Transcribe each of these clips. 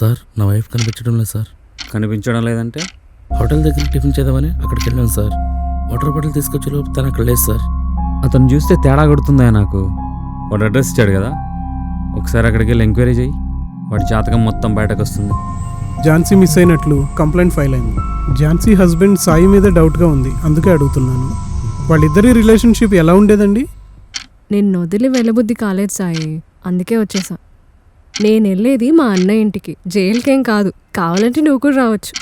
Sir నా wife కనిపించడం లేదు సార్. కనిపించడం లేదంటే? హోటల్ దగ్గర టిఫిన్ చేద్దామని అక్కడికి వెళ్ళాను సార్. వాటర్ బాటిల్ తీసుకొచ్చే లోపు తను అక్కడ లేదు సార్. అతను చూస్తే తేడా కొడుతుందా నాకు? వాడు అడ్రస్ ఇచ్చాడు కదా, ఒకసారి అక్కడికి వెళ్ళి ఎంక్వైరీ చేయి. వాడి జాతకం మొత్తం బయటకు వస్తుంది. ఝాన్సీ మిస్ అయినట్లు కంప్లైంట్ ఫైల్ అయింది. ఝాన్సీ హస్బెండ్ సాయి మీద డౌట్గా ఉంది, అందుకే అడుగుతున్నాను. వాళ్ళిద్దరి రిలేషన్షిప్ ఎలా ఉండేదండి? నిన్ను వదిలి వెళ్ళబుద్ధి కాలేదు సాయి, అందుకే వచ్చేసా. నేను వెళ్ళేది మా అన్నయ్య ఇంటికి, జైలుకేం కాదు. కావాలంటే నువ్వు కూడా రావచ్చు.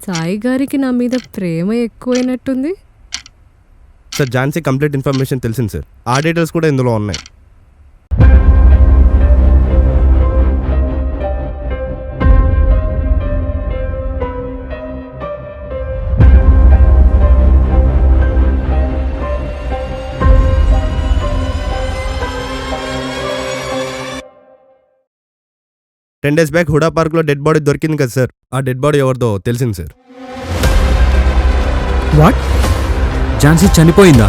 సాయి గారికి నా మీద ప్రేమ ఎక్కువైనట్టుంది. సార్ ఝాన్సీ కంప్లీట్ ఇన్ఫర్మేషన్ తెలిసింది సార్. ఆ డీటెయిల్స్ కూడా ఇందులో ఉన్నాయి. టెన్ డేస్ బ్యాక్ హుడా పార్క్లో డెడ్ బాడీ దొరికింది కదా సార్. ఆ డెడ్ బాడీ ఎవరిదో తెలిసింది సార్. వాట్? ఝాన్సీ చనిపోయిందా?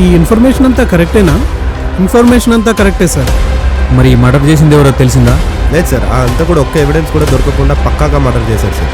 ఈ ఇన్ఫర్మేషన్ అంతా కరెక్టేనా? ఇన్ఫర్మేషన్ అంతా కరెక్టే సార్. మరి మర్డర్ చేసింది ఎవరో తెలిసిందా? లేదు సార్, అంతా కూడా ఒక్క ఎవిడెన్స్ కూడా దొరకకుండా పక్కాగా మర్డర్ చేశారు సార్.